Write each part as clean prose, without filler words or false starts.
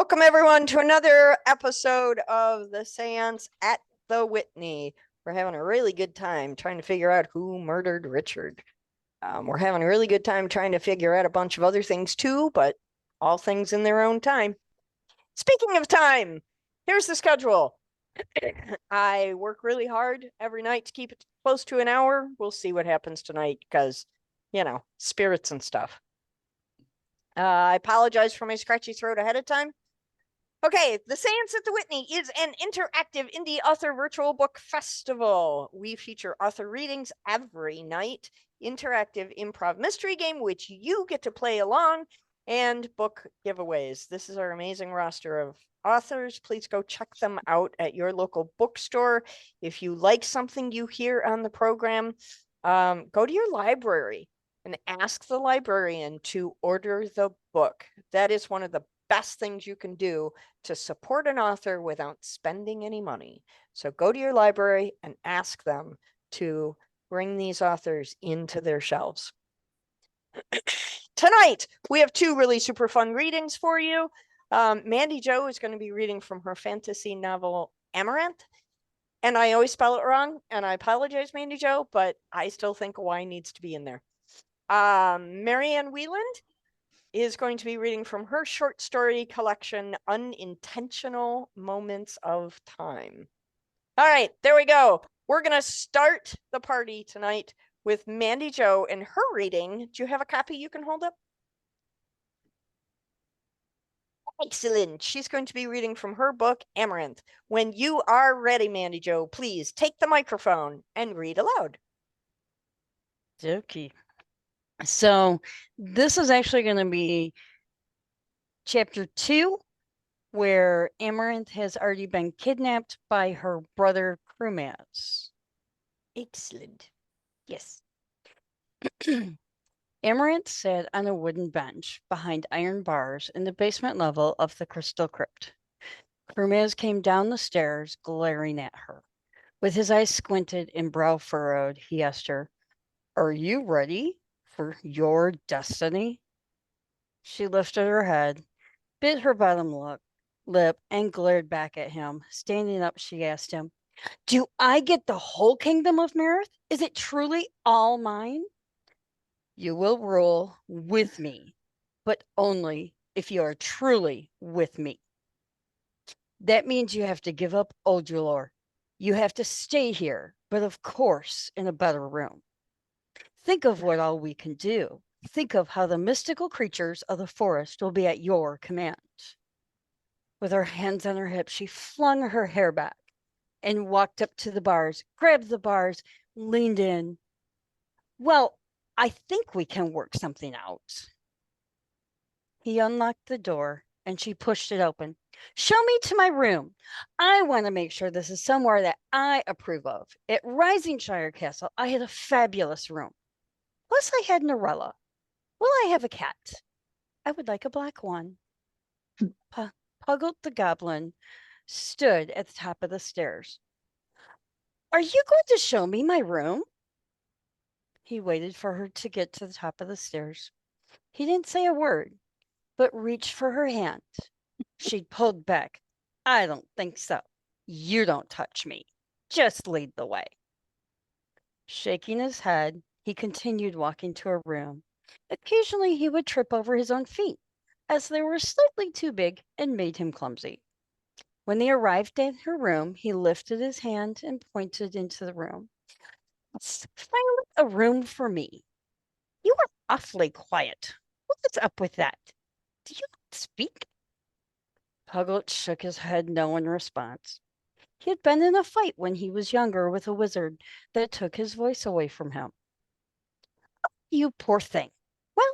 Welcome, everyone, to another episode of the Seance at the Whitney. We're having a really good time trying to figure out who murdered Richard. We're having a really good time trying to figure out a bunch of other things too, but all things in their own time. Speaking of time, here's the schedule. I work really hard every night to keep it close to an hour. We'll see what happens tonight because, spirits and stuff. I apologize for my scratchy throat ahead of time. Okay, the Seance at the Whitney is an interactive indie author virtual book festival. We feature author readings every night, interactive improv mystery game, which you get to play along, and book giveaways. This is our amazing roster of authors. Please go check them out at your local bookstore. If you like something you hear on the program, go to your library and ask the librarian to order the book. That is one of the best things you can do to support an author without spending any money. So go to your library and ask them to bring these authors into their shelves. Tonight, we have two really super fun readings for you. Mandy Jo is going to be reading from her fantasy novel, Amaranth. And I always spell it wrong, and I apologize, Mandy Jo, but I still think a Y needs to be in there. Marianne Wieland is going to be reading from her short story collection, Unintentional Moments of Time. All right, there we go. We're going to start the party tonight with Mandy Jo and her reading. Do you have a copy you can hold up? Excellent. She's going to be reading from her book, Amaranth. When you are ready, Mandy Jo, please take the microphone and read aloud. Okay. So this is actually going to be chapter 2, where Amaranth has already been kidnapped by her brother Krumaz. Excellent. Yes. Amaranth sat on a wooden bench behind iron bars in the basement level of the Crystal Crypt. Krumaz came down the stairs, glaring at her. With his eyes squinted and brow furrowed, he asked her, "Are you ready for your destiny?" She lifted her head, bit her bottom lip, and glared back at him. Standing up, she asked him, "Do I get the whole kingdom of Marith? Is it truly all mine?" "You will rule with me, but only if you are truly with me. That means you have to give up Oldulor. You have to stay here, but of course in a better room. Think of what all we can do. Think of how the mystical creatures of the forest will be at your command." With her hands on her hips, she flung her hair back and walked up to the bars, grabbed the bars, leaned in. "Well, I think we can work something out." He unlocked the door and she pushed it open. "Show me to my room. I want to make sure this is somewhere that I approve of. At Risingshire Castle, I had a fabulous room. Plus, I had Norella. Will I have a cat? I would like a black one." Puggled the goblin stood at the top of the stairs. "Are you going to show me my room?" He waited for her to get to the top of the stairs. He didn't say a word, but reached for her hand. She pulled back. "I don't think so. You don't touch me. Just lead the way." Shaking his head, he continued walking to her room. Occasionally, he would trip over his own feet, as they were slightly too big and made him clumsy. When they arrived at her room, he lifted his hand and pointed into the room. "It's finally a room for me. You are awfully quiet. What's up with that? Do you not speak?" Puglet shook his head no in response. He had been in a fight when he was younger with a wizard that took his voice away from him. "You poor thing. Well,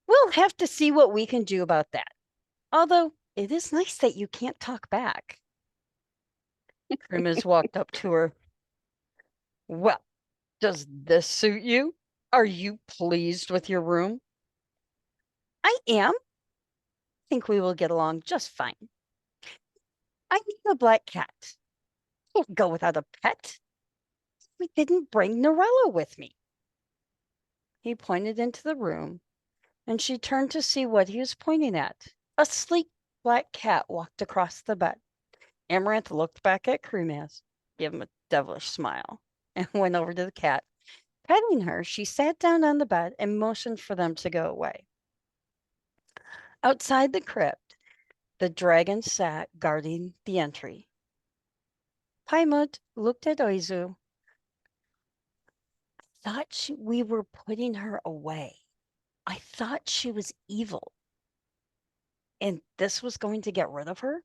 we'll have to see what we can do about that. Although it is nice that you can't talk back." Grimace walked up to her. "Well, does this suit you? Are you pleased with your room?" "I am. I think we will get along just fine. I need a black cat. Can't go without a pet. We didn't bring Norella with me." He pointed into the room, and she turned to see what he was pointing at. A sleek black cat walked across the bed. Amaranth looked back at Crewmaz, gave him a devilish smile, and went over to the cat. Petting her, she sat down on the bed and motioned for them to go away. Outside the crypt, the dragon sat guarding the entry. Paimut looked at Oizu. Thought we were putting her away. I thought she was evil. And this was going to get rid of her?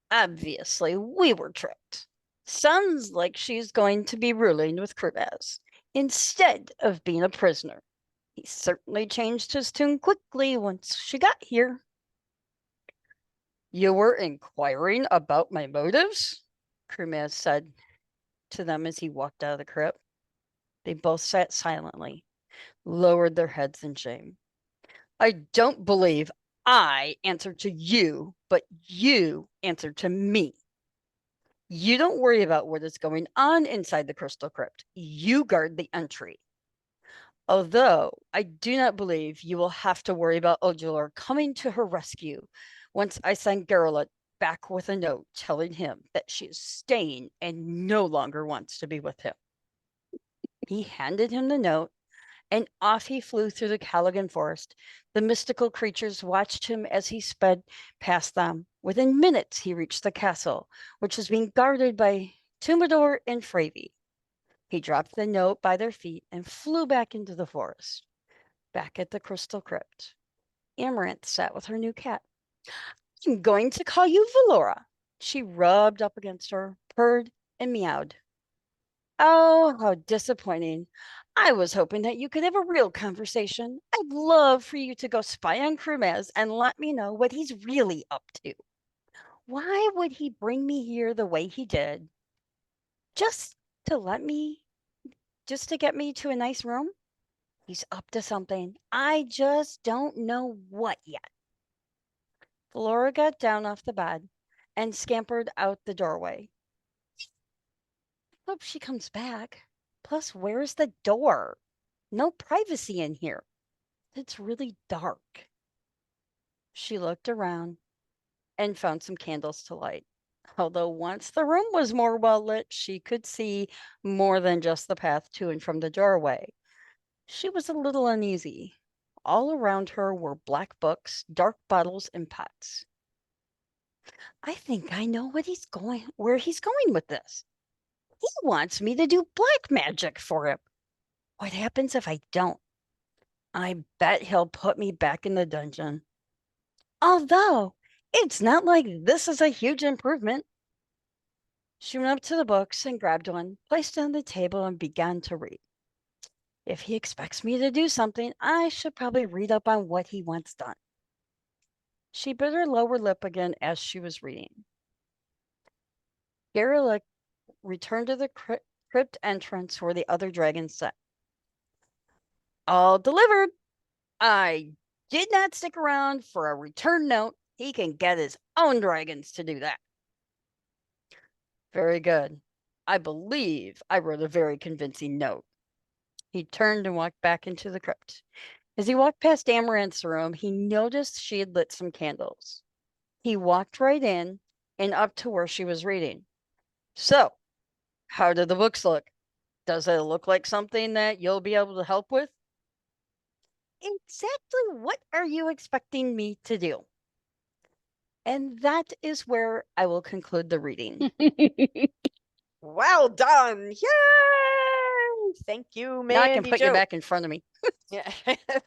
Obviously, we were tricked. Sounds like she's going to be ruling with Crewmaz instead of being a prisoner. He certainly changed his tune quickly once she got here. You were inquiring about my motives? Crewmaz said to them as he walked out of the crypt. They both sat silently, lowered their heads in shame. I don't believe I answer to you, but you answer to me. You don't worry about what is going on inside the crystal crypt. You guard the entry. Although I do not believe you will have to worry about Ojulor coming to her rescue once I send Geralt back with a note telling him that she is staying and no longer wants to be with him. He handed him the note, and off he flew through the Callaghan forest. The mystical creatures watched him as he sped past them. Within minutes, he reached the castle, which was being guarded by Tumador and Fravy. He dropped the note by their feet and flew back into the forest. Back at the crystal crypt, Amaranth sat with her new cat. I'm going to call you Valora. She rubbed up against her, purred, and meowed. Oh, how disappointing. I was hoping that you could have a real conversation. I'd love for you to go spy on Crewmaz and let me know what he's really up to. Why would he bring me here the way he did? Just to get me to a nice room? He's up to something. I just don't know what yet. Flora got down off the bed and scampered out the doorway. Hope she comes back. Plus, where's the door? No privacy in here. It's really dark. She looked around and found some candles to light. Although once the room was more well lit, she could see more than just the path to and from the doorway. She was a little uneasy. All around her were black books, dark bottles, and pots. I think I know where he's going with this. He wants me to do black magic for him. What happens if I don't? I bet he'll put me back in the dungeon. Although, it's not like this is a huge improvement. She went up to the books and grabbed one, placed it on the table, and began to read. If he expects me to do something, I should probably read up on what he wants done. She bit her lower lip again as she was reading. Geralt returned to the crypt entrance where the other dragons sat. All delivered. I did not stick around for a return note. He can get his own dragons to do that. Very good. I believe I wrote a very convincing note. He turned and walked back into the crypt. As he walked past Amaranth's room, he noticed she had lit some candles. He walked right in and up to where she was reading. So, how do the books look? Does it look like something that you'll be able to help with? Exactly what are you expecting me to do? And that is where I will conclude the reading. Well done. Yay! Thank you, Mandy Now I can put Jo. you back in front of me. Yeah,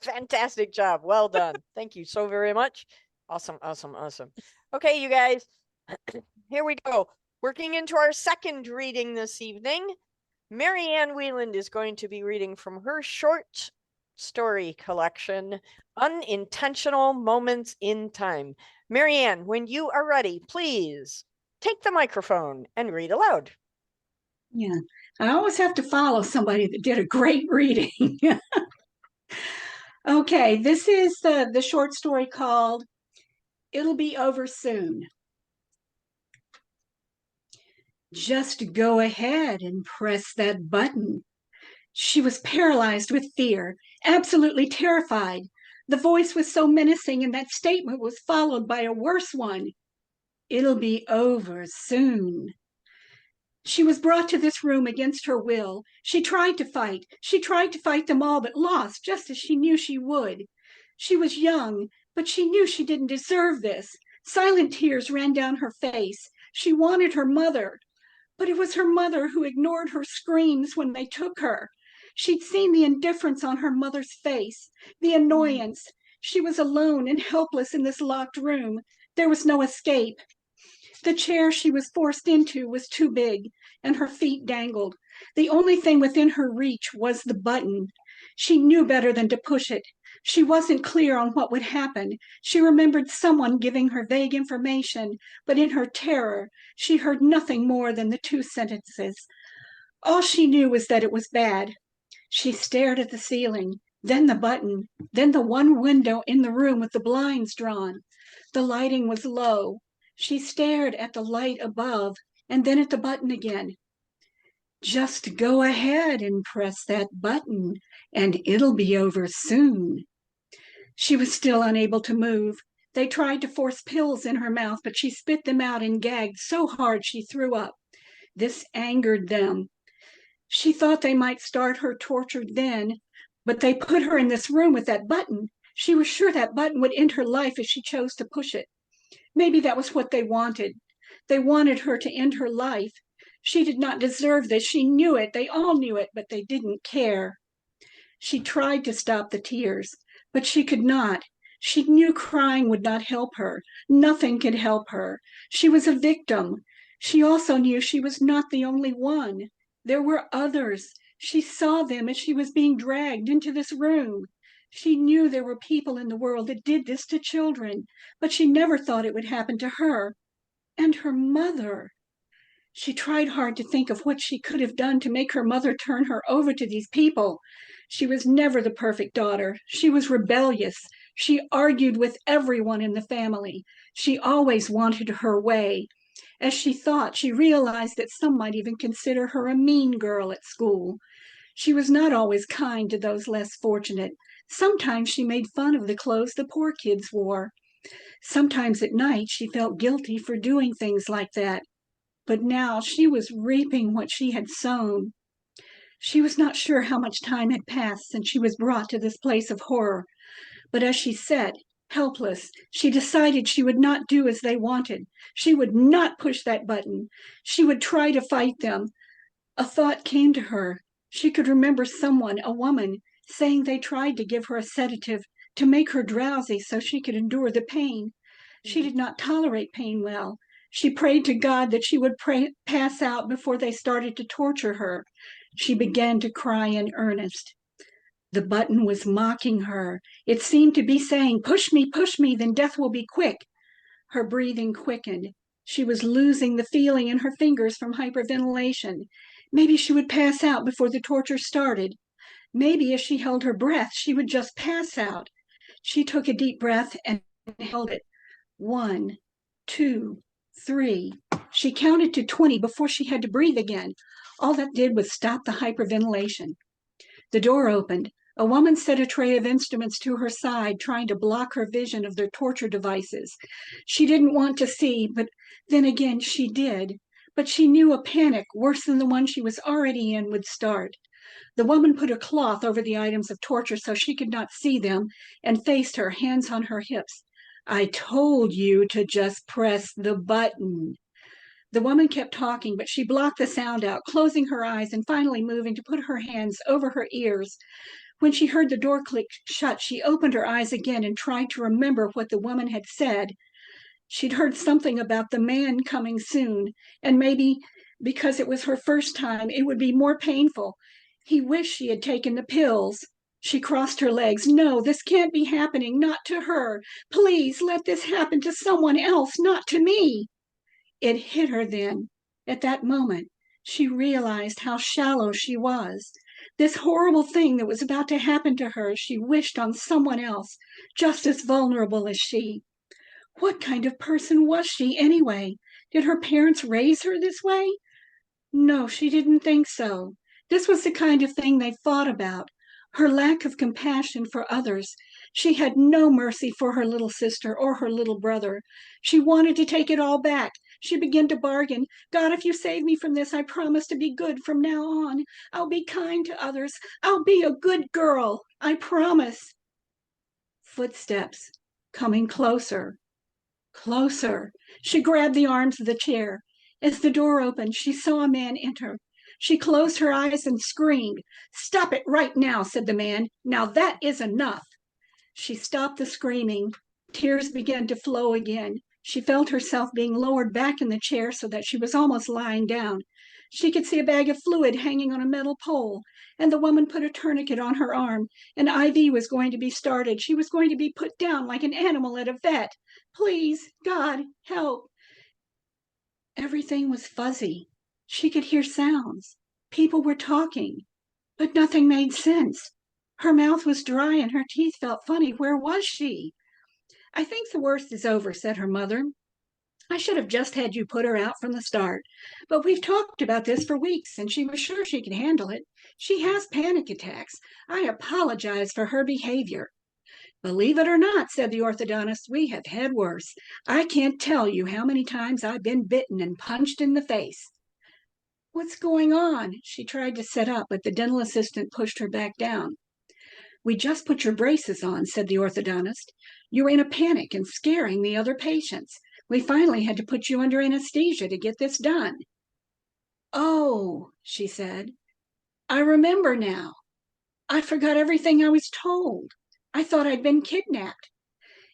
fantastic job. Well done. Thank you so very much. Awesome, awesome, awesome. Okay, you guys, here we go. Working into our second reading this evening, Marianne Wieland is going to be reading from her short story collection, Unintentional Moments in Time. Marianne, when you are ready, please take the microphone and read aloud. Yeah, I always have to follow somebody that did a great reading. Okay, this is the short story called It'll Be Over Soon. Just go ahead and press that button. She was paralyzed with fear, absolutely terrified. The voice was so menacing, and that statement was followed by a worse one. It'll be over soon. She was brought to this room against her will. She tried to fight. She tried to fight them all, but lost, just as she knew she would. She was young, but she knew she didn't deserve this. Silent tears ran down her face. She wanted her mother, but it was her mother who ignored her screams when they took her. She'd seen the indifference on her mother's face, the annoyance. She was alone and helpless in this locked room. There was no escape. The chair she was forced into was too big, and her feet dangled. The only thing within her reach was the button. She knew better than to push it. She wasn't clear on what would happen. She remembered someone giving her vague information, but in her terror, she heard nothing more than the two sentences. All she knew was that it was bad. She stared at the ceiling, then the button, then the one window in the room with the blinds drawn. The lighting was low. She stared at the light above and then at the button again. Just go ahead and press that button, and it'll be over soon. She was still unable to move. They tried to force pills in her mouth, but she spit them out and gagged so hard she threw up. This angered them. She thought they might start her torture then, but they put her in this room with that button. She was sure that button would end her life if she chose to push it. Maybe that was what they wanted. They wanted her to end her life. She did not deserve this. She knew it. They all knew it, but they didn't care. She tried to stop the tears, but she could not. She knew crying would not help her. Nothing could help her. She was a victim. She also knew she was not the only one. There were others. She saw them as she was being dragged into this room. She knew there were people in the world that did this to children, but she never thought it would happen to her. And her mother. She tried hard to think of what she could have done to make her mother turn her over to these people. She was never the perfect daughter. She was rebellious. She argued with everyone in the family. She always wanted her way. As she thought, she realized that some might even consider her a mean girl at school. She was not always kind to those less fortunate. Sometimes she made fun of the clothes the poor kids wore. Sometimes at night she felt guilty for doing things like that. But now she was reaping what she had sown. She was not sure how much time had passed since she was brought to this place of horror. But as she sat, helpless, she decided she would not do as they wanted. She would not push that button. She would try to fight them. A thought came to her. She could remember someone, a woman, saying they tried to give her a sedative to make her drowsy so she could endure the pain. She did not tolerate pain well. She prayed to God that she would pass out before they started to torture her. She began to cry in earnest. The button was mocking her. It seemed to be saying, push me, then death will be quick. Her breathing quickened. She was losing the feeling in her fingers from hyperventilation. Maybe she would pass out before the torture started. Maybe if she held her breath, she would just pass out. She took a deep breath and held it. 1, 2, 3. She counted to 20 before she had to breathe again. All that did was stop the hyperventilation. The door opened. A woman set a tray of instruments to her side, trying to block her vision of their torture devices. She didn't want to see, but then again she did. But she knew a panic worse than the one she was already in would start. The woman put a cloth over the items of torture so she could not see them and faced her, hands on her hips. I told you to just press the button. The woman kept talking, but she blocked the sound out, closing her eyes and finally moving to put her hands over her ears. When she heard the door click shut, she opened her eyes again and tried to remember what the woman had said. She'd heard something about the man coming soon, and maybe because it was her first time, it would be more painful. He wished she had taken the pills. She crossed her legs. No, this can't be happening, not to her. Please let this happen to someone else, not to me. It hit her then. At that moment, she realized how shallow she was. This horrible thing that was about to happen to her, she wished on someone else, just as vulnerable as she. What kind of person was she anyway? Did her parents raise her this way? No, she didn't think so. This was the kind of thing they fought about. Her lack of compassion for others. She had no mercy for her little sister or her little brother. She wanted to take it all back. She began to bargain. God, if you save me from this, I promise to be good from now on. I'll be kind to others. I'll be a good girl. I promise. Footsteps coming closer, closer. She grabbed the arms of the chair. As the door opened, she saw a man enter. She closed her eyes and screamed. "Stop it right now," said the man. "Now that is enough." She stopped the screaming. Tears began to flow again. She felt herself being lowered back in the chair so that she was almost lying down. She could see a bag of fluid hanging on a metal pole, and the woman put a tourniquet on her arm. An IV was going to be started. She was going to be put down like an animal at a vet. Please, God, help. Everything was fuzzy. She could hear sounds. People were talking, but nothing made sense. Her mouth was dry and her teeth felt funny. Where was she? "I think the worst is over," said her mother. "I should have just had you put her out from the start. But we've talked about this for weeks, and she was sure she could handle it. She has panic attacks. I apologize for her behavior." "Believe it or not," said the orthodontist, "we have had worse. I can't tell you how many times I've been bitten and punched in the face." "What's going on?" She tried to sit up, but the dental assistant pushed her back down. "We just put your braces on," said the orthodontist. "You were in a panic and scaring the other patients. We finally had to put you under anesthesia to get this done." "Oh," she said, "I remember now. I forgot everything I was told. I thought I'd been kidnapped."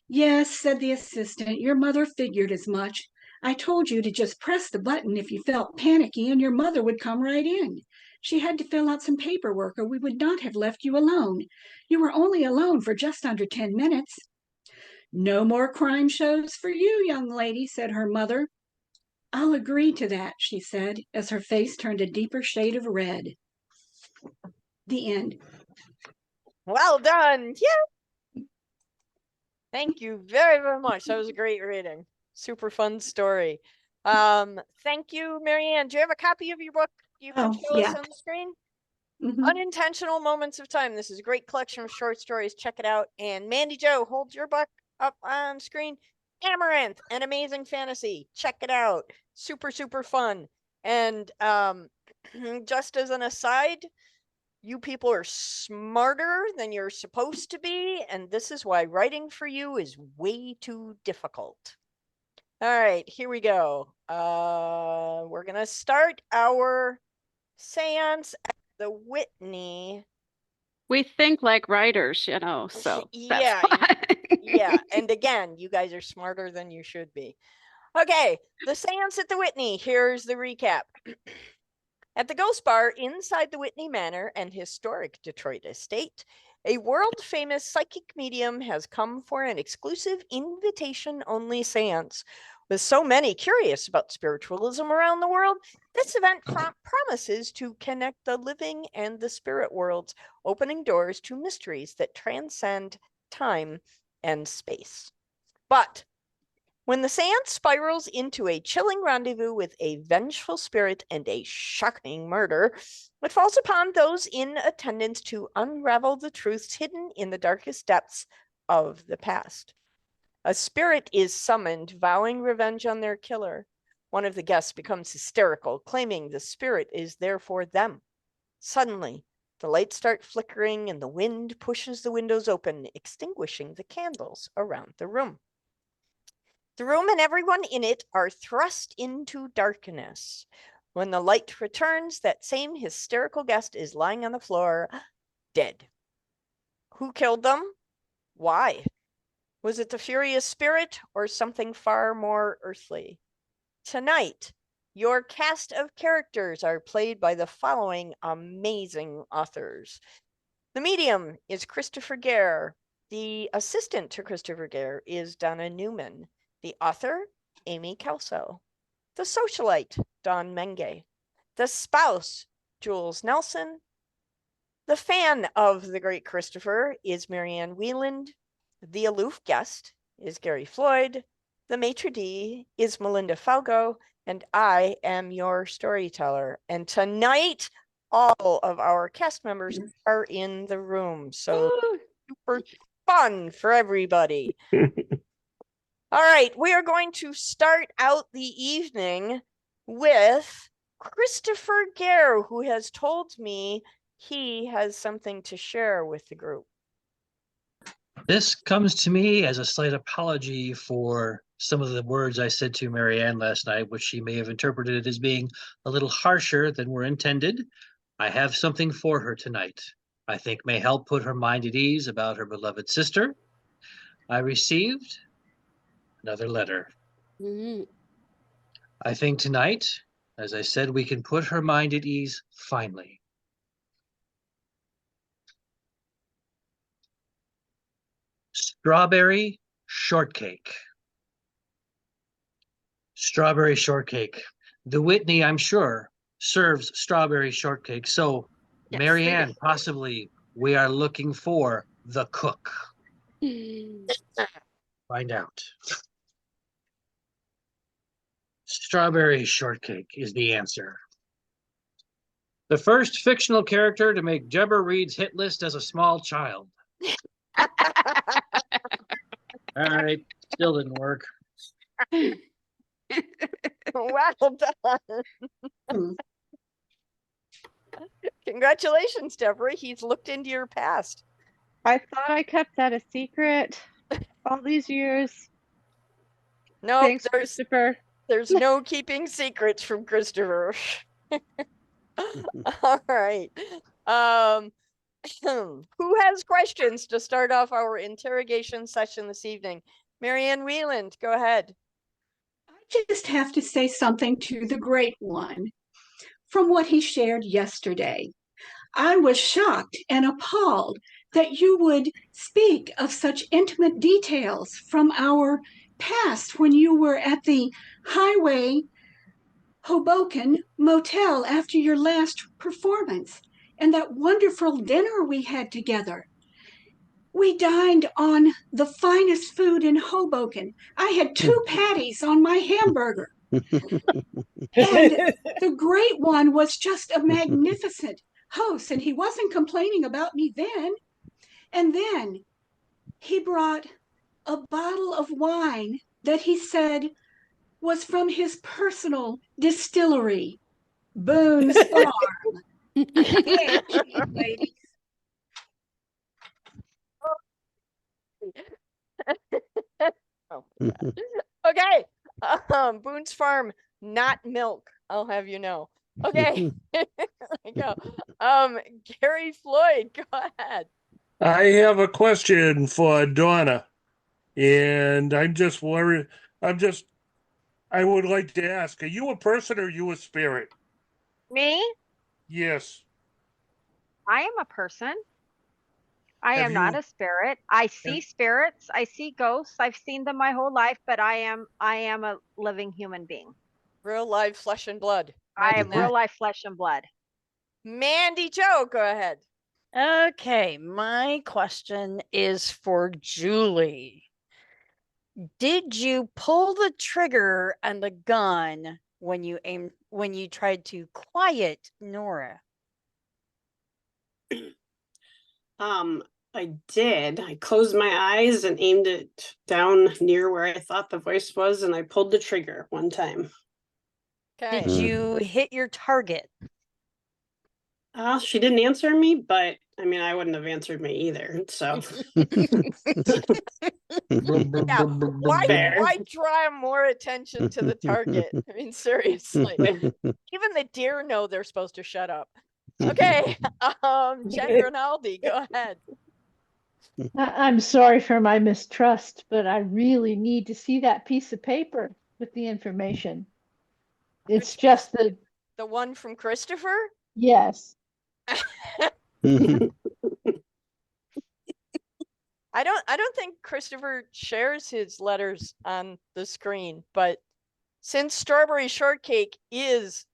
"Yes," said the assistant, "your mother figured as much. I told you to just press the button if you felt panicky and your mother would come right in. She had to fill out some paperwork or we would not have left you alone. You were only alone for just under 10 minutes." "No more crime shows for you, young lady," said her mother. "I'll agree to that," she said, as her face turned a deeper shade of red. The end. Well done. Yeah. Thank you very, very much. That was a great reading. Super fun story. Thank you, Marianne. Do you have a copy of your book you can show us Yeah. on the screen? Mhm. Unintentional Moments of Time. This is a great collection of short stories. Check it out. And Mandy Jo, hold your book up on screen. Amaranth, An Amazing Fantasy. Check it out. Super, super fun. And just as an aside, you people are smarter than you're supposed to be, and this is why writing for you is way too difficult. All right, here we go. We're gonna start our seance at the Whitney. We think like writers, you know, so that's Yeah, why. yeah, and again, you guys are smarter than you should be. Okay, the seance at the Whitney. Here's the recap. At the Ghost Bar inside the Whitney Manor and historic Detroit estate, a world-famous psychic medium has come for an exclusive invitation-only seance. With so many curious about spiritualism around the world, this event promises to connect the living and the spirit worlds, opening doors to mysteries that transcend time and space. But when the seance spirals into a chilling rendezvous with a vengeful spirit and a shocking murder, it falls upon those in attendance to unravel the truths hidden in the darkest depths of the past. A spirit is summoned, vowing revenge on their killer. One of the guests becomes hysterical, claiming the spirit is there for them. Suddenly, the lights start flickering and the wind pushes the windows open, extinguishing the candles around the room. The room and everyone in it are thrust into darkness. When the light returns, that same hysterical guest is lying on the floor, dead. Who killed them? Why? Was it the furious spirit or something far more earthly? Tonight, your cast of characters are played by the following amazing authors. The medium is Christopher Gare. The assistant to Christopher Gare is Donna Newman. The author, Amy Kelso. The socialite, Dawn Menge. The spouse, Jules Nelson. The fan of the great Christopher is Marianne Wieland. The aloof guest is Gary Floyd. The maitre d' is Melinda Falgo. And I am your storyteller. And tonight, all of our cast members are in the room. So super, fun for everybody. All right, we are going to start out the evening with Christopher Gare, who has told me he has something to share with the group. This comes to me as a slight apology for some of the words I said to Marianne last night, which she may have interpreted as being a little harsher than were intended. I have something for her tonight I think may help put her mind at ease about her beloved sister. I received another letter. I think tonight, as I said, we can put her mind at ease finally. Strawberry shortcake. Strawberry shortcake. The Whitney, I'm sure, serves strawberry shortcake. So, Yes, Marianne, possibly we are looking for the cook. Find out. Strawberry shortcake is the answer. The first fictional character to make Deborah Reed's hit list as a small child. All right, still didn't work. Well done. Congratulations, Deborah. He's looked into your past. I thought I kept that a secret all these years. No, Thanks, there's Christopher. no keeping secrets from Christopher. All right. Who has questions to start off our interrogation session this evening? Marianne Wieland, go ahead. I just have to say something to the great one from what he shared yesterday. I was shocked and appalled that you would speak of such intimate details from our past when you were at the Highway Hoboken Motel after your last performance and that wonderful dinner we had together. We dined on the finest food in Hoboken. I had 2 patties on my hamburger. And the great one was just a magnificent host, and he wasn't complaining about me then. And then he brought a bottle of wine that he said was from his personal distillery, Boone's Farm. And cheese, ladies. Oh my God. Okay. Boone's Farm, not milk. I'll have you know. Okay. There we go. Gary Floyd, go ahead. I have a question for Donna, and I'm just worried. I would like to ask, are you a person or are you a spirit? Me? Yes. I am a person. I Have am not you- a spirit. I see spirits. I see ghosts. I've seen them my whole life, but I am a living human being. Real live flesh and blood. I Imagine am that. real life flesh and blood. Mandy Joe, go ahead. Okay, my question is for Julie. Did you pull the trigger on the gun when you tried to quiet Nora? I did. I closed my eyes and aimed it down near where I thought the voice was, and I pulled the trigger one time. Okay. Did you hit your target? She didn't answer me, but I mean, I wouldn't have answered me either. So Yeah. Fair. Why draw more attention to the target? I mean, seriously. Even the deer know they're supposed to shut up. Okay. Jen Rinaldi, go ahead. I'm sorry for my mistrust, but I really need to see that piece of paper with the information. It's Which just is the, the one from Christopher? yes. I don't think Christopher shares his letters on the screen, but since Strawberry Shortcake is,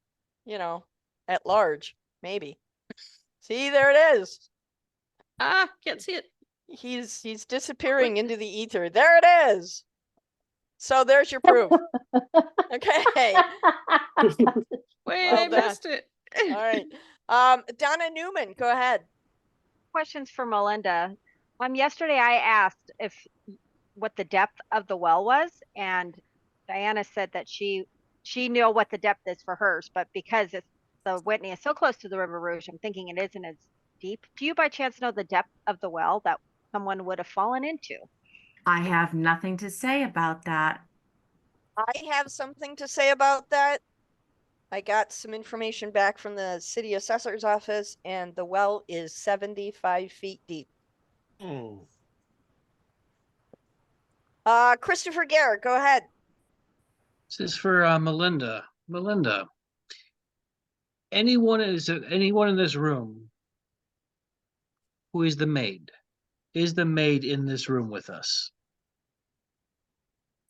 at large, maybe. See, there it is. Can't see it. He's disappearing into the ether. There it is. So there's your proof. Okay. Wait, Well I done. missed it. All right. Donna Newman, go ahead. Questions for Melinda. Yesterday I asked what the depth of the well was, and Diana said that she knew what the depth is for hers, but because the Whitney is so close to the River Rouge, I'm thinking it isn't as deep. Do you by chance know the depth of the well that someone would have fallen into? I have nothing to say about that. I have something to say about that. I got some information back from the city assessor's office, and the well is 75 feet deep. Oh. Christopher Garrett, go ahead. This is for Melinda. Melinda, anyone in this room who is the maid? Is the maid in this room with us?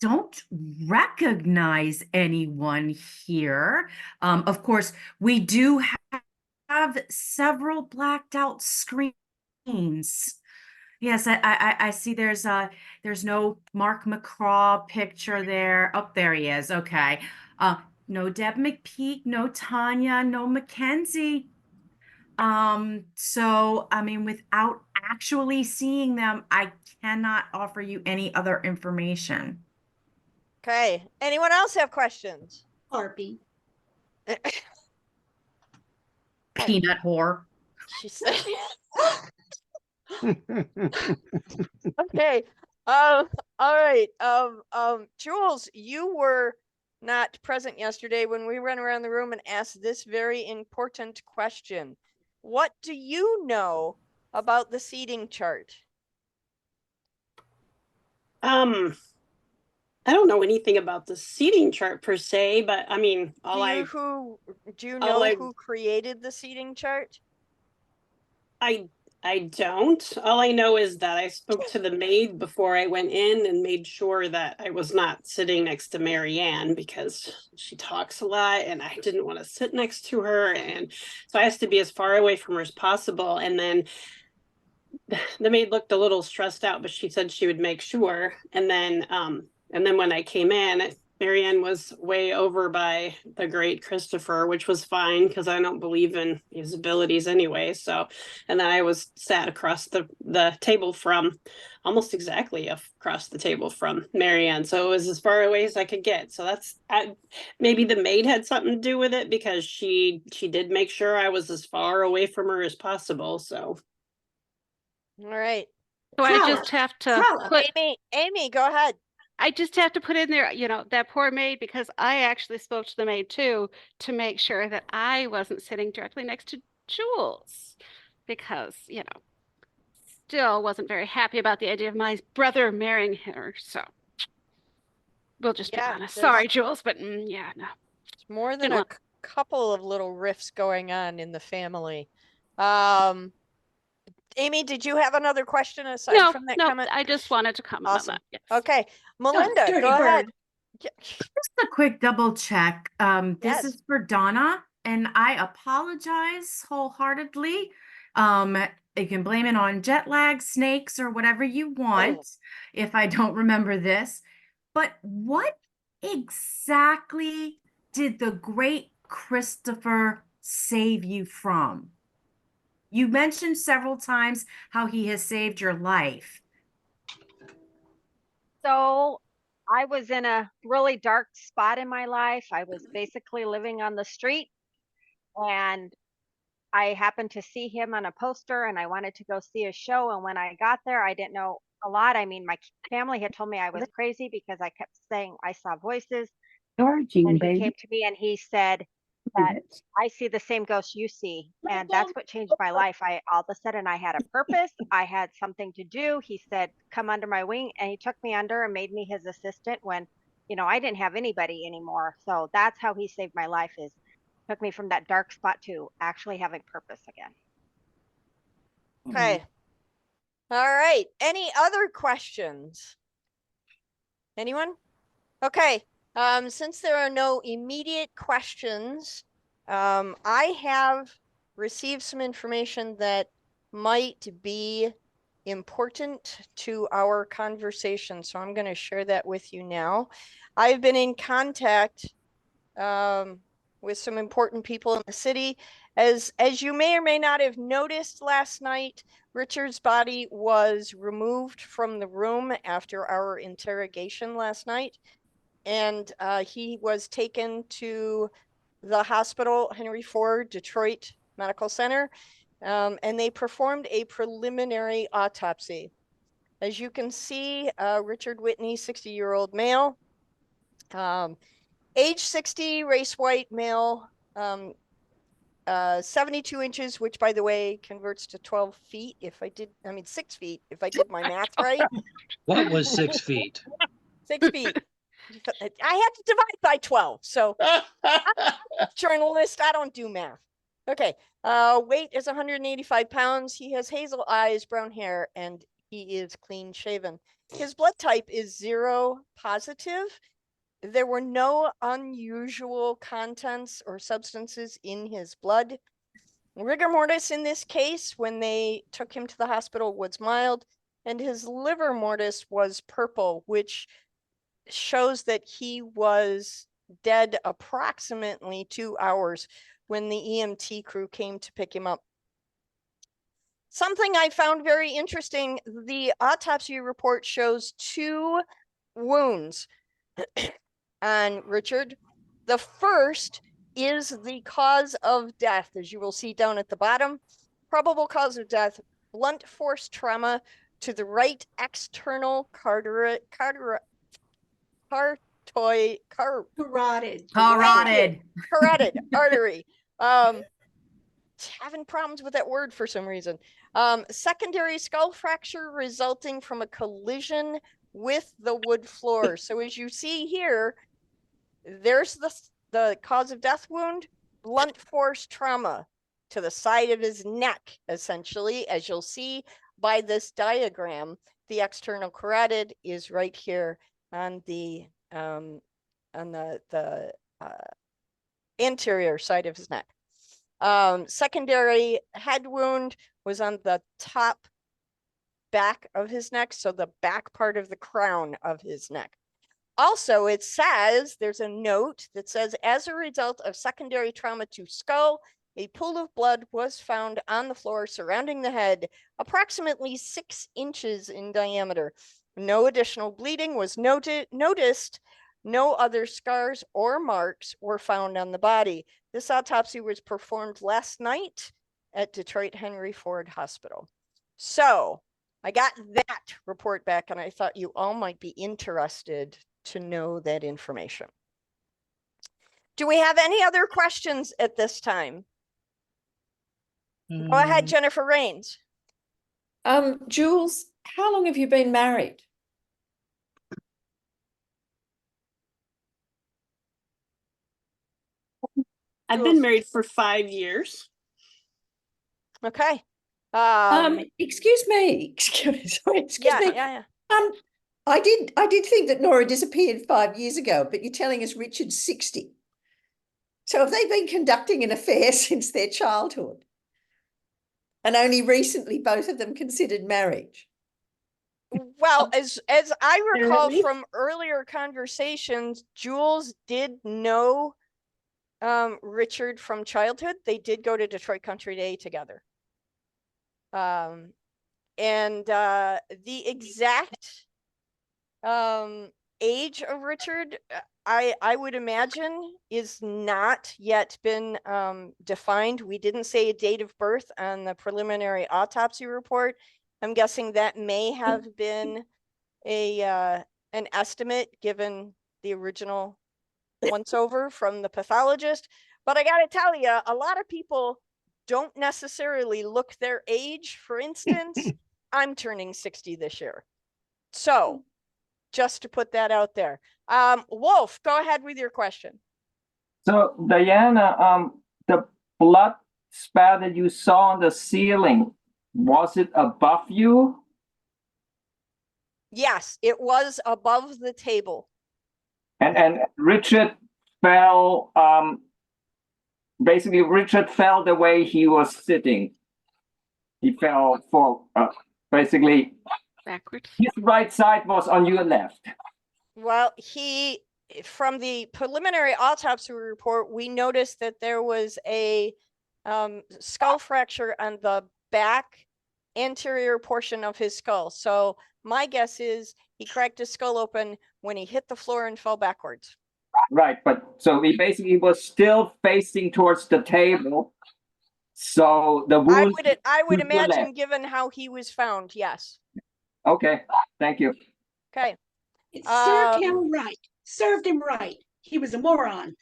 Don't recognize anyone here. Of course, we do have several blacked out screens. Yes, I see there's no Mark McCraw picture there. Oh, there he is. Okay. No Deb McPeak, no Tanya, no Mackenzie. So I mean, without actually seeing them, I cannot offer you any other information. Okay. Anyone else have questions? Harpy. Peanut whore. She said. Okay. All right. Jules, you were not present yesterday when we ran around the room and asked this very important question. What do you know about the seating chart? I don't know anything about the seating chart per se, but I mean, do you know who created the seating chart? I don't. All I know is that I spoke to the maid before I went in and made sure that I was not sitting next to Marianne because she talks a lot and I didn't want to sit next to her. And so I asked to be as far away from her as possible. And then the maid looked a little stressed out, but she said she would make sure. And then when I came in, Marianne was way over by the great Christopher, which was fine because I don't believe in his abilities anyway. So, and then I was sat across the table from, almost exactly across the table from Marianne. So it was as far away as I could get. So maybe the maid had something to do with it because she did make sure I was as far away from her as possible. So. All right. So I just have to put, Amy, go ahead. I just have to put in there, that poor maid, because I actually spoke to the maid too to make sure that I wasn't sitting directly next to Jules because, still wasn't very happy about the idea of my brother marrying her. So we'll just be honest. Sorry, Jules, but yeah, no. It's more than a couple of little rifts going on in the family. Amy, did you have another question aside from that comment? I just wanted to comment on that. Yes. Okay. Melinda, go ahead. Just a quick double check. This is for Donna, and I apologize wholeheartedly. You can blame it on jet lag, snakes, or whatever you want if I don't remember this. But what exactly did the great Christopher save you from? You mentioned several times how he has saved your life. So I was in a really dark spot in my life. I was basically living on the street, and I happened to see him on a poster, and I wanted to go see a show. And when I got there, I didn't know a lot. I mean, my family had told me I was crazy because I kept saying I saw voices. And he came to me and he said that I see the same ghost you see. And that's what changed my life. All of a sudden I had a purpose. I had something to do. He said, come under my wing. And he took me under and made me his assistant when, I didn't have anybody anymore. So that's how he saved my life, took me from that dark spot to actually having purpose again. Okay. All right. Any other questions? Anyone? Okay. Since there are no immediate questions, I have received some information that might be important to our conversation. So I'm going to share that with you now. I've been in contact with some important people in the city, As you may or may not have noticed last night, Richard's body was removed from the room after our interrogation last night, and he was taken to the hospital, Henry Ford, Detroit Medical Center, and they performed a preliminary autopsy. As you can see, Richard Whitney, 60-year-old male, age 60, race white male, 72 inches, which by the way converts to 12 feet if I did, 6 feet if I did my math right. What was 6 feet? 6 feet. I had to divide by 12. So I'm a journalist, I don't do math. Okay. Weight is 185 pounds. He has hazel eyes, brown hair, and he is clean shaven. His blood type is 0 positive. There were no unusual contents or substances in his blood. Rigor mortis in this case, when they took him to the hospital, was mild, and his liver mortis was purple, which shows that he was dead approximately 2 hours when the EMT crew came to pick him up. Something I found very interesting, the autopsy report shows 2 wounds on Richard. The first is the cause of death, as you will see down at the bottom. Probable cause of death, blunt force trauma to the right external carotid artery. Having problems with that word for some reason. Secondary skull fracture resulting from a collision with the wood floor. So as you see here, there's the cause of death wound, blunt force trauma to the side of his neck, essentially. As you'll see by this diagram, the external carotid is right here on the anterior side of his neck. Secondary head wound was on the top back of his neck, so the back part of the crown of his neck. Also, it says, there's a note that says, as a result of secondary trauma to skull, a pool of blood was found on the floor surrounding the head, approximately 6 inches in diameter. No additional bleeding was noticed. No other scars or marks were found on the body. This autopsy was performed last night at Detroit Henry Ford Hospital. So I got that report back, and I thought you all might be interested to know that information. Do we have any other questions at this time? Go ahead, Jennifer Rains. Jules, how long have you been married? I've been married for 5 years. Okay. Excuse me. Excuse me. Yeah. I did think that Nora disappeared 5 years ago, but you're telling us Richard's 60. So have they been conducting an affair since their childhood? And only recently both of them considered marriage? Well, as I recall from earlier conversations, Jules did know Richard from childhood. They did go to Detroit Country Day together. And the exact age of Richard, I would imagine, is not yet been defined. We didn't say a date of birth on the preliminary autopsy report. I'm guessing that may have been an estimate given the original once over from the pathologist. But I got to tell you, a lot of people don't necessarily look their age. For instance, I'm turning 60 this year. So just to put that out there. Wolf, go ahead with your question. So Diana, the blood spatter that you saw on the ceiling, was it above you? Yes, it was above the table. And Richard fell, basically Richard fell the way he was sitting. He fell for, basically backwards. His right side was on your left. Well, from the preliminary autopsy report, we noticed that there was a skull fracture on the back anterior portion of his skull. So my guess is he cracked his skull open when he hit the floor and fell backwards. Right, but so he basically was still facing towards the table. So the wound. I would to the imagine, left. given how he was found, yes. Okay, thank you. Okay. It served him right. Served him right. He was a moron.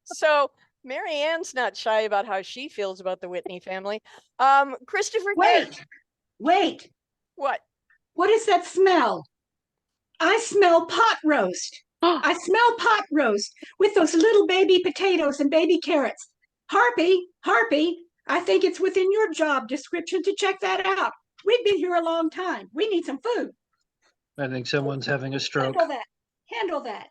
So Mary Ann's not shy about how she feels about the Whitney family. Christopher. Wait. What? What is that smell? I smell pot roast. I smell pot roast with those little baby potatoes and baby carrots. Harpy, I think it's within your job description to check that out. We've been here a long time. We need some food. I think someone's having a stroke. Handle that.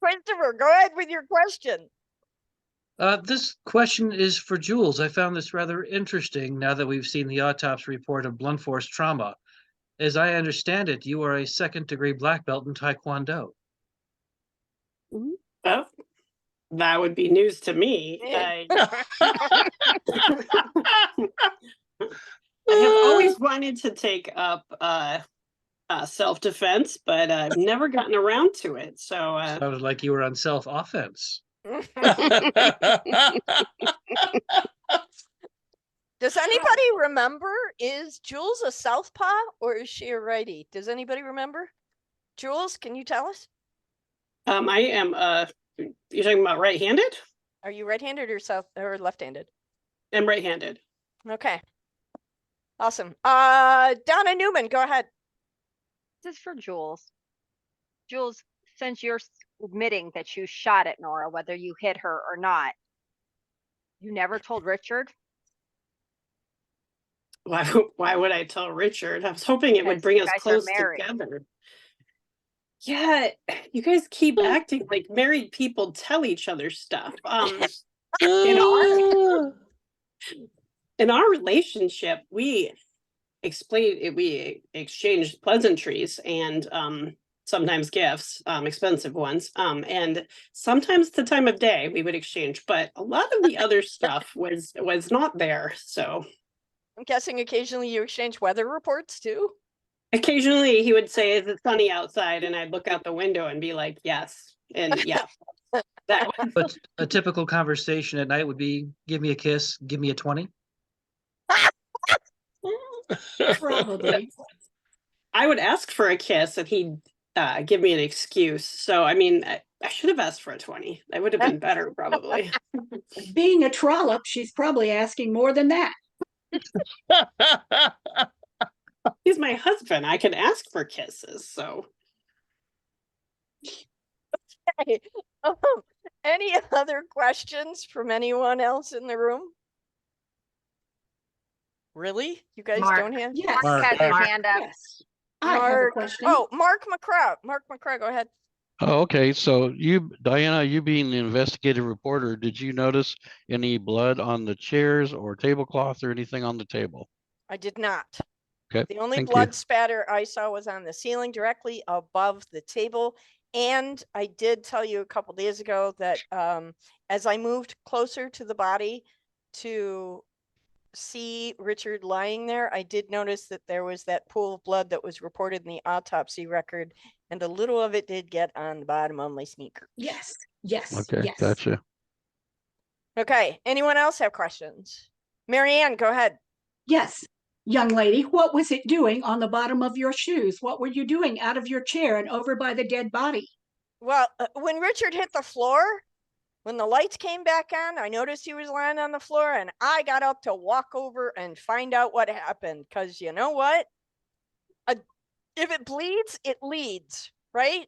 Christopher, go ahead with your question. This question is for Jules. I found this rather interesting now that we've seen the autopsy report of blunt force trauma. As I understand it, you are a second-degree black belt in Taekwondo. Oh, that would be news to me. I have always wanted to take up self-defense, but I've never gotten around to it. So sounded like you were on self-offense. Does anybody remember? Is Jules a southpaw or is she a righty? Does anybody remember? Jules, can you tell us? I am. You're talking about right-handed? Are you right-handed or left-handed? I'm right-handed. Okay. Awesome. Donna Newman, go ahead. This is for Jules. Jules, since you're admitting that you shot at Nora, whether you hit her or not, you never told Richard? Why would I tell Richard? I was hoping it would bring us close together. Yeah, you guys keep acting like married people tell each other stuff. In our relationship, we exchanged pleasantries and sometimes gifts, expensive ones, and sometimes the time of day we would exchange, but a lot of the other stuff was not there. So I'm guessing occasionally you exchange weather reports too? Occasionally he would say, "Is it sunny outside?" And I'd look out the window and be like, "Yes." And yeah, that one. But a typical conversation at night would be, "Give me a kiss, give me a 20." Probably. I would ask for a kiss and he'd give me an excuse. So, I mean, I should have asked for a 20. That would have been better, probably. Being a trollop, she's probably asking more than that. He's my husband. I can ask for kisses, so. Okay. Any other questions from anyone else in the room? Really? You guys don't have? Yes. Mark has his hand up. Yes. I have a question. Oh, Mark McCraw. Mark McCraw, go ahead. Oh, okay. So you, Diana, you being the investigative reporter, did you notice any blood on the chairs or tablecloth or anything on the table? I did not. Okay. The only thank blood you. spatter I saw was on the ceiling directly above the table. And I did tell you a couple days ago that as I moved closer to the body to see Richard lying there, I did notice that there was that pool of blood that was reported in the autopsy record, and a little of it did get on the bottom of my sneaker. Yes. Okay, Yes. gotcha. Okay, anyone else have questions? Mary Ann, go ahead. Yes. Young lady, what was it doing on the bottom of your shoes? What were you doing out of your chair and over by the dead body? Well, when Richard hit the floor, when the lights came back on, I noticed he was lying on the floor and I got up to walk over and find out what happened. Because you know what? If it bleeds, it leads, right?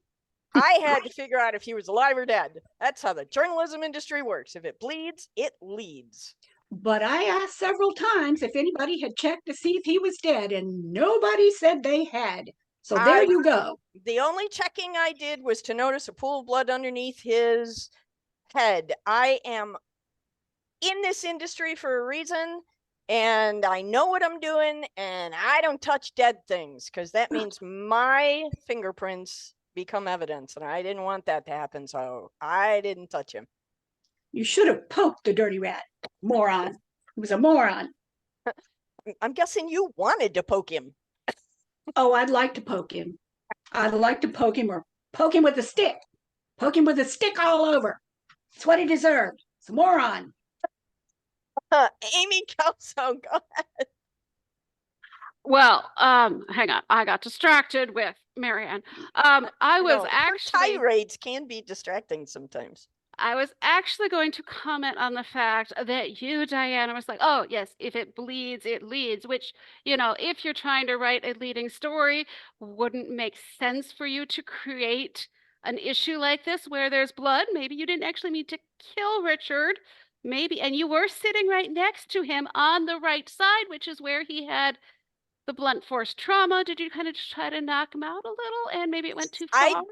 I had to figure out if he was alive or dead. That's how the journalism industry works. If it bleeds, it leads. But I asked several times if anybody had checked to see if he was dead, and nobody said they had. So there you go. The only checking I did was to notice a pool of blood underneath his head. I am in this industry for a reason, and I know what I'm doing, and I don't touch dead things because that means my fingerprints become evidence, and I didn't want that to happen, so I didn't touch him. You should have poked the dirty rat. Moron. He was a moron. I'm guessing you wanted to poke him. Oh, I'd like to poke him. I'd like to poke him or poke him with a stick. Poke him with a stick all over. It's what he deserved. It's a moron. Amy Kelso, go ahead. Well, hang on. I got distracted with Marianne. I was Her actually tirades can be distracting sometimes. I was actually going to comment on the fact that you, Diana, was like, oh, yes, if it bleeds, it leads, which, you know, if you're trying to write a leading story, wouldn't make sense for you to create an issue like this where there's blood. Maybe you didn't actually mean to kill Richard. Maybe, and you were sitting right next to him on the right side, which is where he had the blunt force trauma. Did you kind of just try to knock him out a little and maybe it went too far?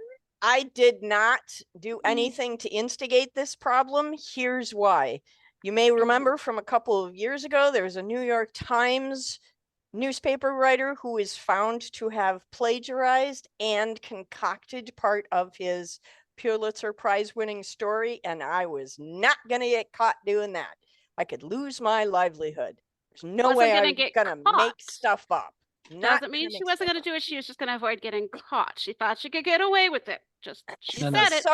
I did not do anything to instigate this problem. Here's why. You may remember from a couple of years ago, there was a New York Times newspaper writer who is found to have plagiarized and concocted part of his Pulitzer Prize winning story, and I was not going to get caught doing that. I could lose my livelihood. There's no way I was going to make stuff up. Doesn't mean she wasn't going to do it. She was just going to avoid getting caught. She thought she could get away with it. She said it.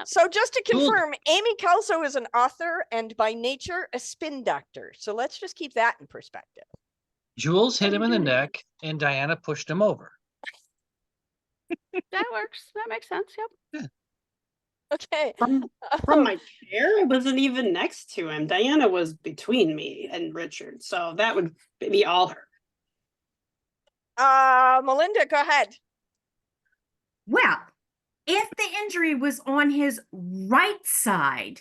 So just to confirm, Amy Kelso is an author and by nature a spin doctor. So let's just keep that in perspective. Jules hit him in the neck and Diana pushed him over. That works. That makes sense. Yep. Yeah. Okay. From my chair, I wasn't even next to him. Diana was between me and Richard. So that would be all her. Melinda, go ahead. Well, if the injury was on his right side,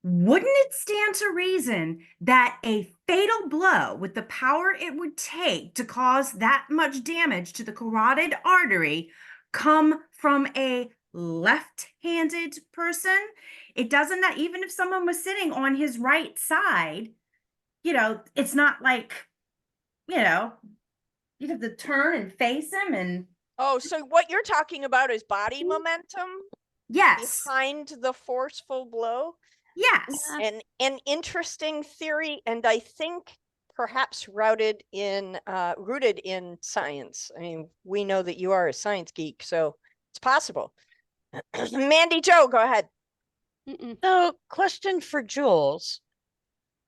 wouldn't it stand to reason that a fatal blow with the power it would take to cause that much damage to the carotid artery come from a left-handed person? It doesn't, that even if someone was sitting on his right side, you know, it's not like, you know, you'd have to turn and face him and... Oh, so what you're talking about is body momentum? Yes. Behind the forceful blow? Yes. An interesting theory, and I think perhaps rooted in science. I mean, we know that you are a science geek, so it's possible. Mandy Jo, go ahead. So, question for Jules.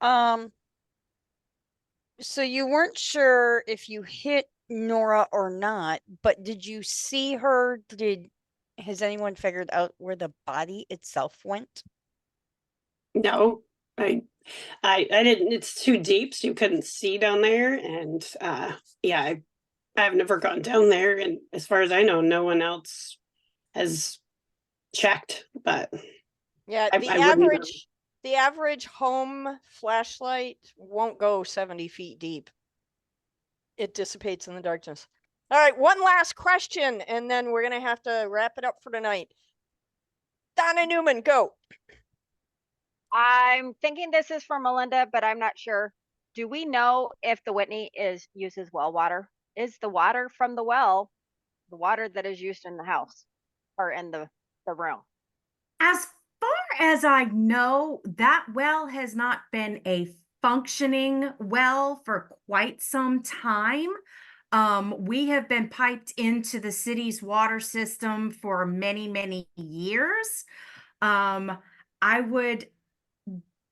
So you weren't sure if you hit Nora or not, but did you see her? Has anyone figured out where the body itself went? No, I didn't. It's too deep, so you couldn't see down there. And yeah, I've never gone down there, and as far as I know, no one else has checked. But yeah, the average home flashlight won't go 70 feet deep. It dissipates in the darkness. All right, one last question, and then we're gonna have to wrap it up for tonight. Donna Newman, go. I'm thinking this is for Melinda, but I'm not sure. Do we know if the Whitney uses well water? Is the water from the well the water that is used in the house or in the room? As far as I know, that well has not been a functioning well for quite some time. We have been piped into the city's water system for many, many years. I would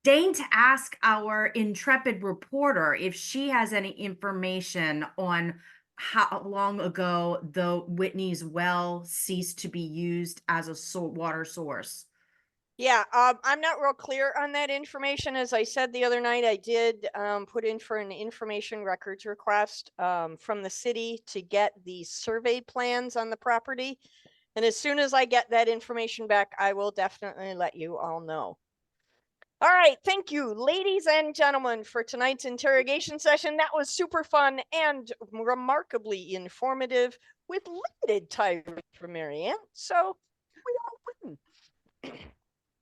deign to ask our intrepid reporter if she has any information on how long ago the Whitney's well ceased to be used as a water source. Yeah, I'm not real clear on that information. As I said the other night, I did put in for an information records request from the city to get the survey plans on the property. And as soon as I get that information back, I will definitely let you all know. All right, thank you, ladies and gentlemen, for tonight's interrogation session. That was super fun and remarkably informative with limited time for Marianne. So we all win.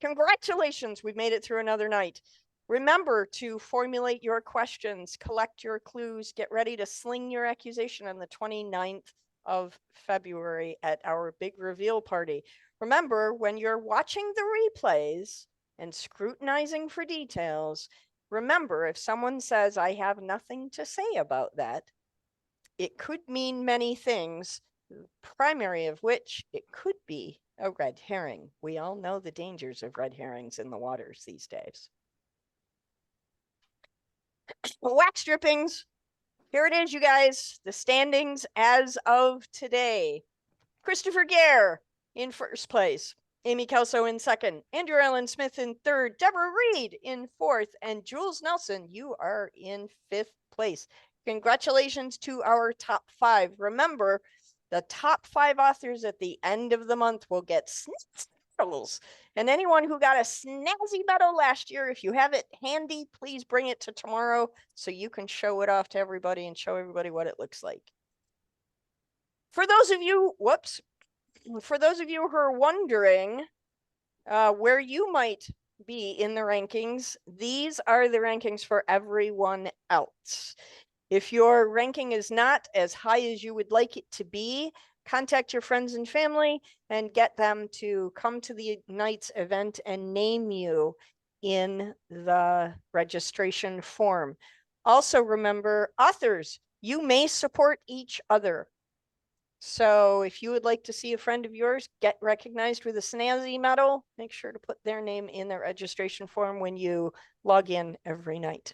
Congratulations, we've made it through another night. Remember to formulate your questions, collect your clues, get ready to sling your accusation on the 29th of February at our big reveal party. Remember, when you're watching the replays and scrutinizing for details, remember, if someone says, I have nothing to say about that, it could mean many things, primary of which it could be a red herring. We all know the dangers of red herrings in the waters these days. Wax drippings. Here it is, you guys. The standings as of today. Christopher Gare in first place. Amy Kelso in second. Andrew Allen Smith in third. Deborah Reed in fourth. And Jules Nelson, you are in fifth place. Congratulations to our top five. Remember, the top five authors at the end of the month will get snickers. And anyone who got a snazzy medal last year, if you have it handy, please bring it to tomorrow so you can show it off to everybody and show everybody what it looks like. For those of you, for those of you who are wondering where you might be in the rankings, these are the rankings for everyone else. If your ranking is not as high as you would like it to be, contact your friends and family and get them to come to the night's event and name you in the registration form. Also remember, authors, you may support each other. So if you would like to see a friend of yours get recognized with a snazzy medal, make sure to put their name in the registration form when you log in every night.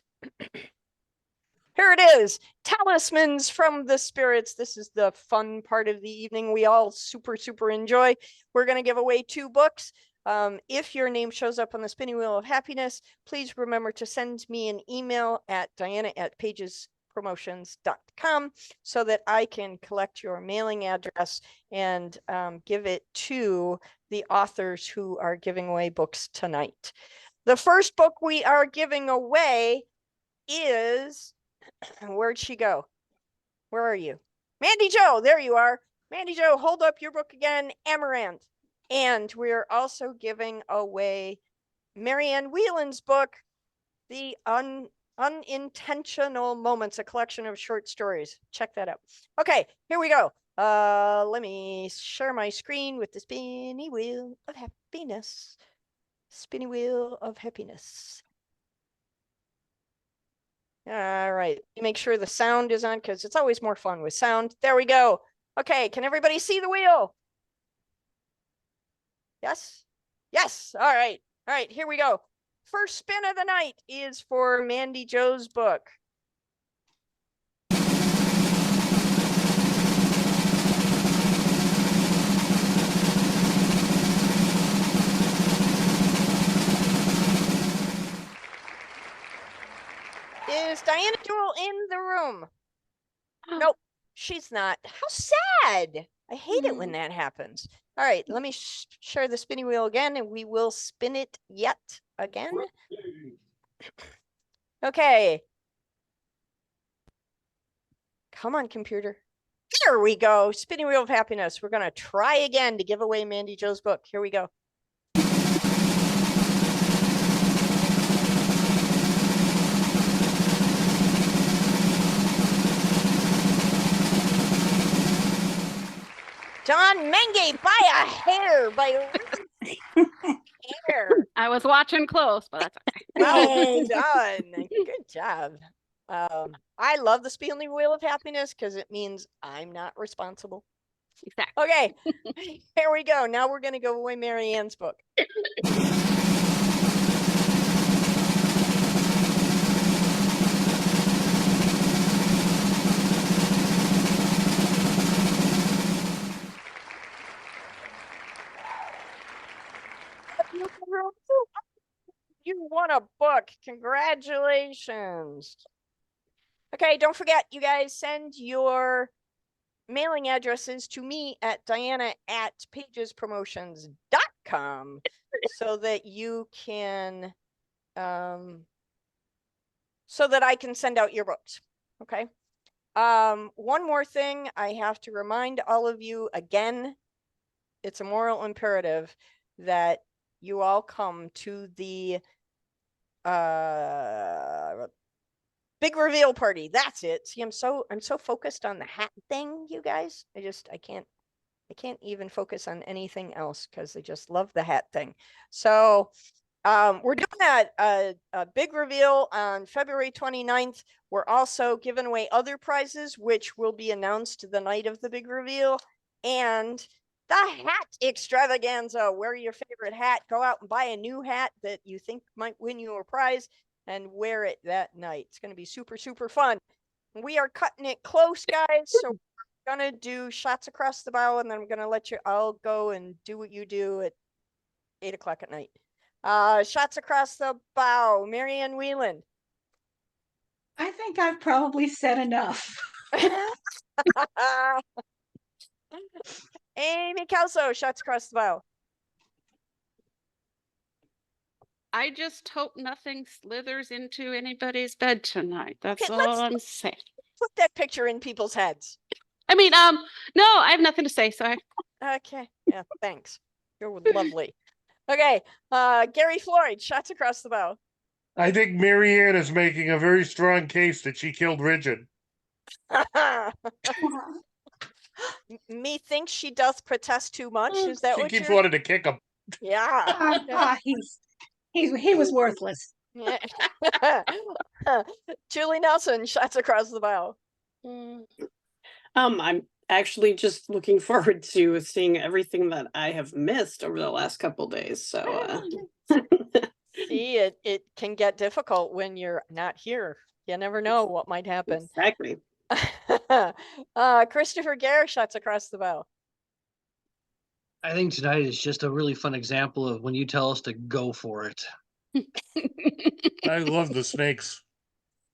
Here it is, Talismans from the Spirits. This is the fun part of the evening we all super enjoy. We're going to give away 2 books. If your name shows up on the spinning wheel of happiness, please remember to send me an email at diana@pagespromotions.com so that I can collect your mailing address and give it to the authors who are giving away books tonight. The first book we are giving away is... Where'd she go? Where are you? Mandy Jo, there you are. Mandy Jo, hold up your book again, Amaranth. And we're also giving away Marianne Whelan's book, The Unintentional Moments, a collection of short stories. Check that out. Okay, here we go. Let me share my screen with the spinny wheel of happiness. Spinny wheel of happiness. All right, make sure the sound is on because it's always more fun with sound. There we go. Okay, can everybody see the wheel? Yes? Yes, all right. All right, here we go. First spin of the night is for Mandy Jo's book. Is Diana Jewel in the room? Nope, she's not. How sad. I hate it when that happens. All right, let me share the spinning wheel again and we will spin it yet again. Okay. Come on, computer. There we go. Spinning wheel of happiness. We're going to try again to give away Mandy Jo's book. Here we go. John Menge by a hair, by hair. I was watching close, but that's okay. Well done. Good job. I love the spinning wheel of happiness because it means I'm not responsible. Exactly. Okay, here we go. Now we're going to give away Marianne's book. You won a book. Congratulations. Okay, don't forget, you guys, send your mailing addresses to me at diana@pagespromotions.com so that you can so that I can send out your books. Okay. One more thing I have to remind all of you again, it's a moral imperative that you all come to the big reveal party. That's it. See, I'm so focused on the hat thing, you guys. I can't even focus on anything else because I just love the hat thing. So we're doing a big reveal on February 29th. We're also giving away other prizes, which will be announced the night of the big reveal. And the hat extravaganza. Wear your favorite hat. Go out and buy a new hat that you think might win you a prize and wear it that night. It's going to be super, super fun. We are cutting it close, guys. So we're going to do shots across the bow, and then I'm going to let you all go and do what you do at 8 o'clock at night. Shots across the bow. Marianne Whelan. I think I've probably said enough. Amy Kelso, shots across the bow. I just hope nothing slithers into anybody's bed tonight. That's Okay, all I'm saying. Put that picture in people's heads. I mean, no, I have nothing to say. Sorry. Okay. Yeah, thanks. You're lovely. Okay. Gary Floyd, shots across the bow. I think Marianne is making a very strong case that she killed Richard. Methinks she doth protest too much. Is that She what keeps you're... wanting to kick him. Yeah. He was worthless. Yeah. Julie Nelson, shots across the bow. I'm actually just looking forward to seeing everything that I have missed over the last couple days. So See, it can get difficult when you're not here. You never know what might happen. Exactly. Christopher Gare, shots across the bow. I think tonight is just a really fun example of when you tell us to go for it. I love the snakes.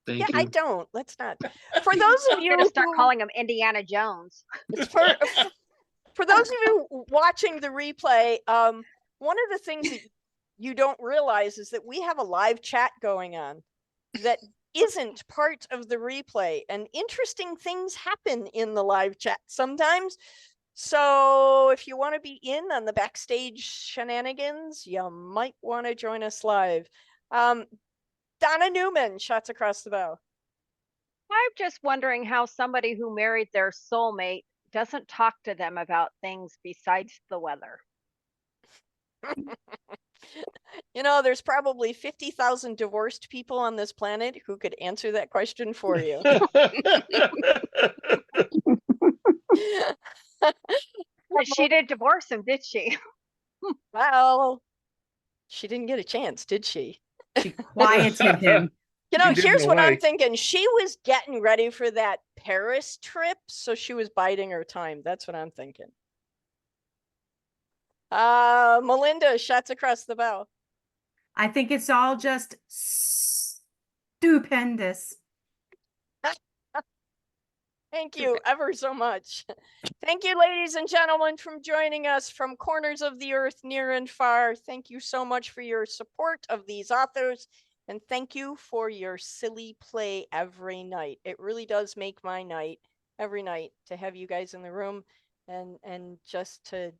Thank you. I don't. Let's not. For those of you I'm gonna start calling him Indiana Jones. For those of you watching the replay, one of the things that you don't realize is that we have a live chat going on that isn't part of the replay, and interesting things happen in the live chat sometimes. So if you want to be in on the backstage shenanigans, you might want to join us live. Donna Newman, shots across the bow. I'm just wondering how somebody who married their soulmate doesn't talk to them about things besides the weather. You know, there's probably 50,000 divorced people on this planet who could answer that question for you. But she didn't divorce him, did she? Well, she didn't get a chance, did she? She quieted him. You know, He didn't here's what I'm away. thinking. She was getting ready for that Paris trip, so she was biding her time. That's what I'm thinking. Melinda, shots across the bow. I think it's all just stupendous. Thank you ever so much. Thank you, ladies and gentlemen, for joining us from corners of the earth, near and far. Thank you so much for your support of these authors. And thank you for your silly play every night. It really does make my night every night to have you guys in the room, and just to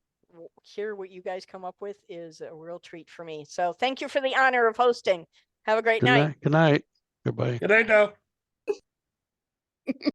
hear what you guys come up with is a real treat for me. So thank you for the honor of hosting. Have a great night. Good night. Goodbye. Good night now.